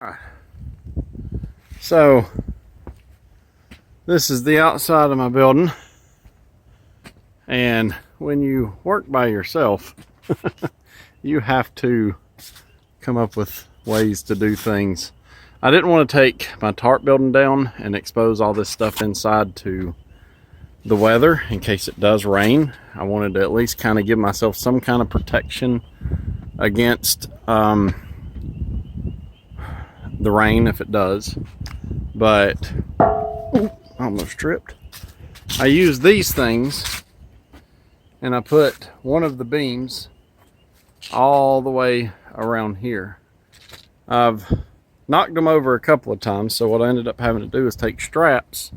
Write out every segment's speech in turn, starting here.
Alright. So this is the outside of my building, and when you work by yourself you have to come up with ways to do things. I didn't want to take my tarp building down and expose all this stuff inside to the weather in case it does rain. I wanted to at least kind of give myself some kind of protection against the rain if it does. But almost tripped. I used these things and I put one of the beams all the way around here. I've knocked them over a couple of times, so what I ended up having to do is take straps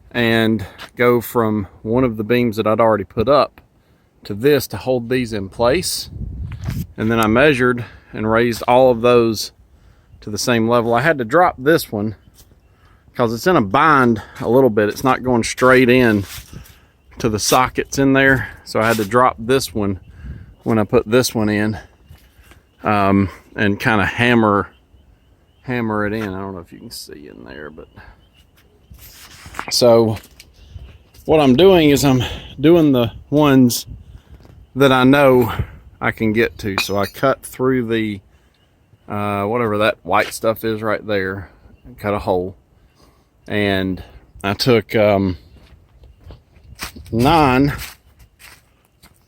and go from one of the beams that I'd already put up to this to hold these in place. And then I measured and raised all of those to the same level. I had to drop this one because it's in a bind a little bit. It's not going straight in to the sockets in there, so I had to drop this one when I put this one in, and kind of hammer it in. I don't know if you can see in there, but so what I'm doing is I'm doing the ones that I know I can get to. So I cut through the whatever that white stuff is right there, and cut a hole, and I took 9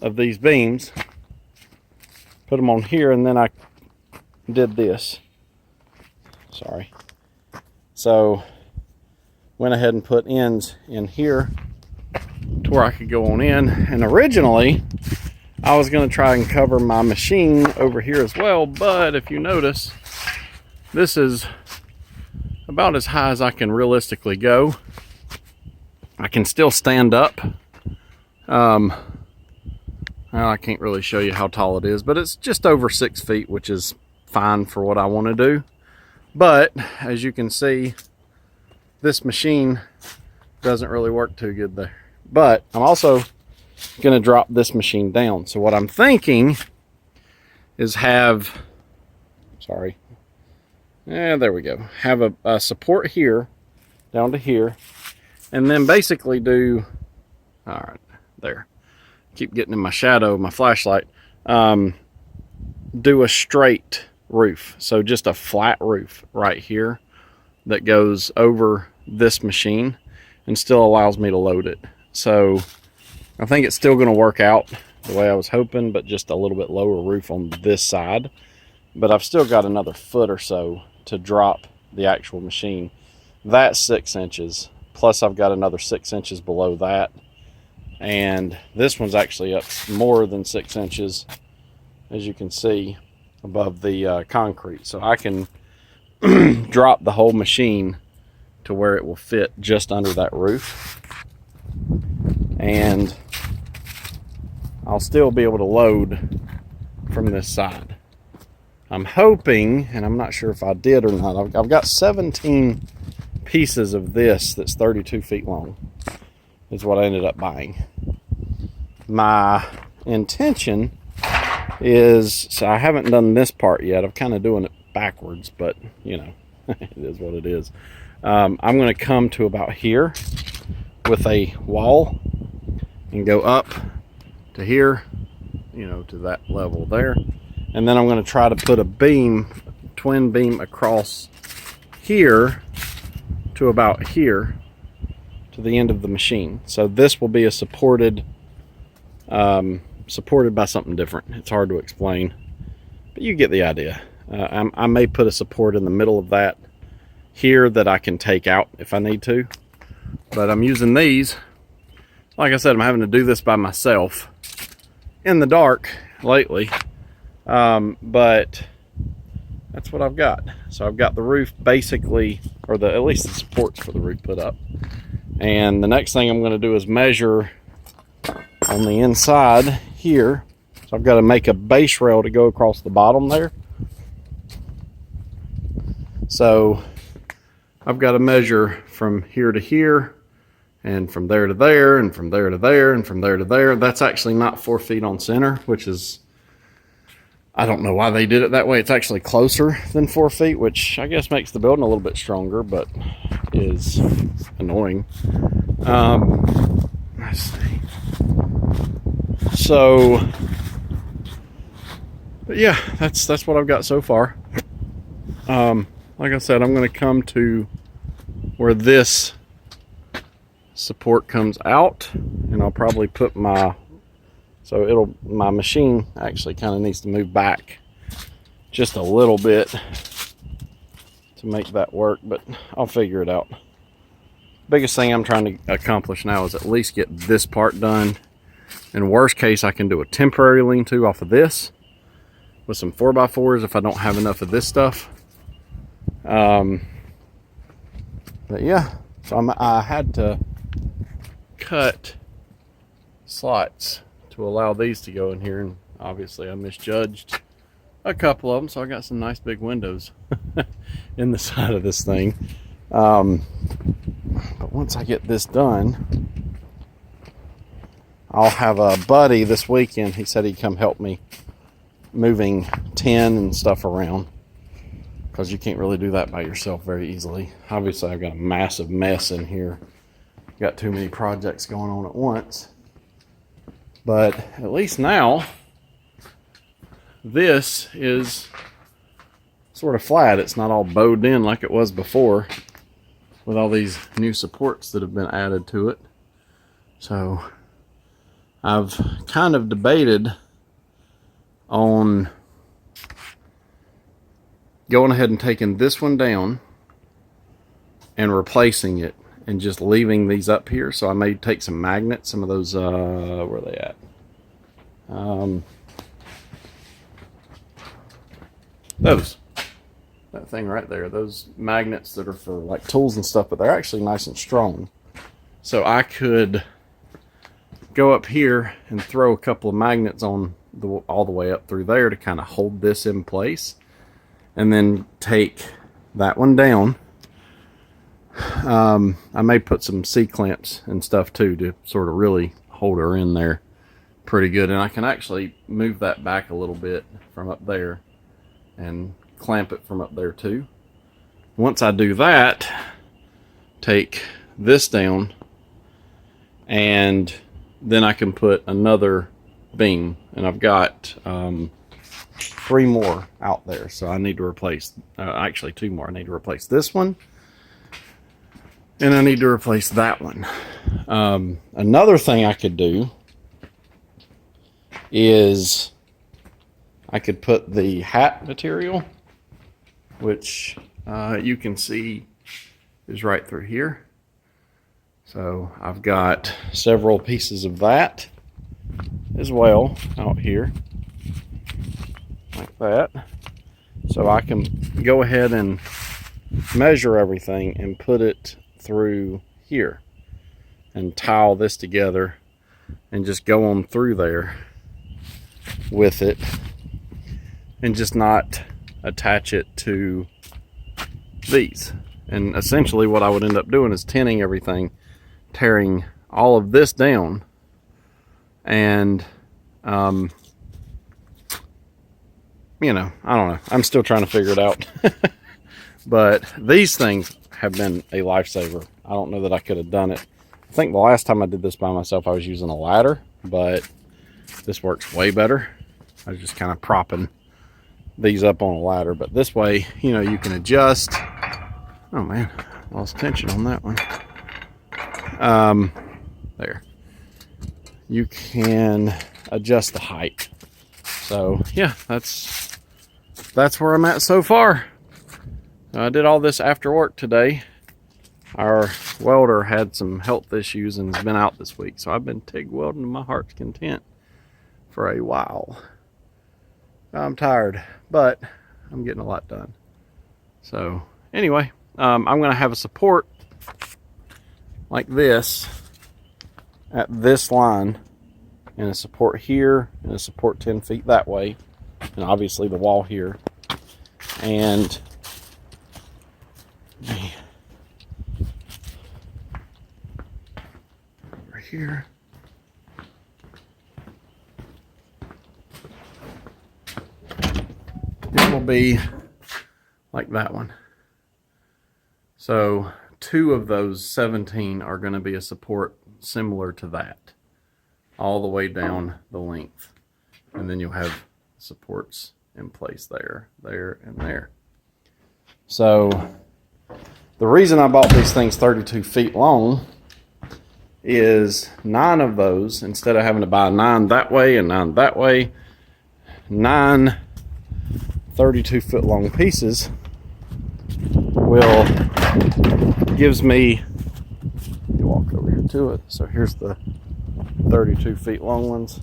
of these beams, put them on here, and then I did this. Sorry. So went ahead and put ends in here to where I could go on in. And originally I was going to try and cover my machine over here as well, but if you notice, this is about as high as I can realistically go. I can still stand up. Well, I can't really show you how tall it is, but it's just over 6 feet, which is fine for what I want to do. But as you can see, this machine doesn't really work too good there. But I'm also going to drop this machine down. So what I'm thinking is have, there we go. Have a support here, down to here, and then basically do, all right, there. Keep getting in my shadow, my flashlight. Do a straight roof. So just a flat roof right here that goes over this machine and still allows me to load it. So I think it's still going to work out the way I was hoping, but just a little bit lower roof on this side. But I've still got another foot or so to drop the actual machine. That's 6 inches. Plus I've got another 6 inches below that. And this one's actually up more than 6 inches, as you can see, above the concrete. So I can drop the whole machine to where it will fit just under that roof. And I'll still be able to load from this side. I'm hoping, and I'm not sure if I did or not, I've got 17 pieces of this that's 32 feet long, is what I ended up buying. My intention is, so I haven't done this part yet. I'm kind of doing it backwards, but you know, it is what it is. I'm going to come to about here with a wall and go up to here, you know, to that level there. And then I'm going to try to put a beam, twin beam across here to about here to the end of the machine. So this will be a supported by something different. It's hard to explain, but you get the idea. I may put a support in the middle of that here that I can take out if I need to, but I'm using these. Like I said, I'm having to do this by myself in the dark lately, but that's what I've got. So I've got the roof basically, or at least the supports for the roof put up. And the next thing I'm going to do is measure on the inside here. So I've got to make a base rail to go across the bottom there. So I've got to measure from here to here, and from there to there, and from there to there, and from there to there. That's actually not 4 feet on center, which is I don't know why they did it that way. It's actually closer than 4 feet, which I guess makes the building a little bit stronger, but is annoying. Let's see. So, but yeah, that's what I've got so far. Like I said, I'm going to come to where this support comes out, and I'll probably put my machine actually kind of needs to move back just a little bit to make that work, but I'll figure it out. Biggest thing I'm trying to accomplish now is at least get this part done. In worst case, I can do a temporary lean-to off of this with some 4x4s if I don't have enough of this stuff. But yeah, so I had to cut slots to allow these to go in here, and obviously I misjudged a couple of them, so I got some nice big windows in the side of this thing. But once I get this done, I'll have a buddy this weekend. He said he'd come help me moving tin and stuff around, because you can't really do that by yourself very easily. Obviously I've got a massive mess in here. Got too many projects going on at once. But at least now, this is sort of flat. It's not all bowed in like it was before with all these new supports that have been added to it. So I've kind of debated on going ahead and taking this one down and replacing it and just leaving these up here. So I may take some magnets, some of those, where are they at? That thing right there, those magnets that are for like tools and stuff, but they're actually nice and strong. So I could go up here and throw a couple of magnets on all the way up through there to kind of hold this in place, and then take that one down. I may put some C-clamps and stuff too to sort of really hold her in there pretty good, and I can actually move that back a little bit from up there and clamp it from up there too. Once I do that, take this down, and then I can put another beam, and I've got 3 more out there, so I need to replace actually 2 more. I need to replace this one, and I need to replace that one. Another thing I could do is I could put the hat material, which you can see is right through here. So I've got several pieces of that as well out here, like that. So I can go ahead and measure everything and put it through here and tile this together and just go on through there with it, and just not attach it to these. And essentially what I would end up doing is tinning everything, tearing all of this down, and you know, I don't know, I'm still trying to figure it out. But these things have been a lifesaver. I don't know that I could have done it. I think the last time I did this by myself I was using a ladder, but this works way better. I was just kind of propping these up on a ladder, but this way, you know, you can adjust. Oh man, lost tension on that one. There. You can adjust the height. So yeah, that's where I'm at so far. I did all this after work today. Our welder had some health issues and has been out this week, so I've been TIG welding to my heart's content for a while. I'm tired, but I'm getting a lot done. So anyway, I'm going to have a support like this at this line, and a support here, and a support 10 feet that way, and obviously the wall here, and over here. be like that one. So 2 of those 17 are going to be a support similar to that, all the way down the length. And then you'll have supports in place there, there, and there. So the reason I bought these things 32 feet long is 9 of those, instead of having to buy 9 that way and 9 that way, 9 32-foot long pieces gives me, you walk over here to it. So here's the 32 feet long ones.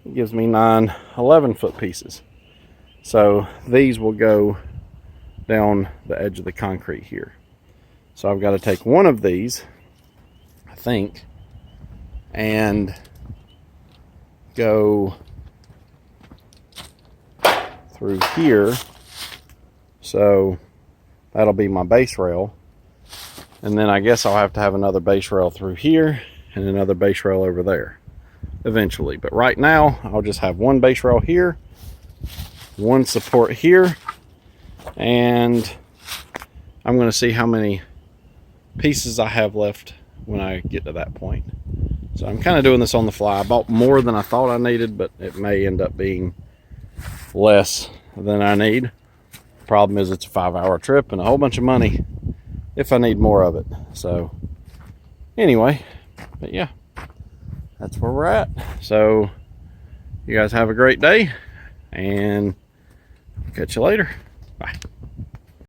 It gives me 9 11-foot pieces. So these will go down the edge of the concrete here. So I've got to take one of these, I think, and go through here. So that'll be my base rail. And then I guess I'll have to have another base rail through here and another base rail over there eventually. But right now, I'll just have one base rail here, one support here, and I'm going to see how many pieces I have left when I get to that point. So I'm kind of doing this on the fly. I bought more than I thought I needed, but it may end up being less than I need. Problem is, it's a 5-hour trip and a whole bunch of money if I need more of it. So anyway, but yeah, that's where we're at. So you guys have a great day, and catch you later. Bye.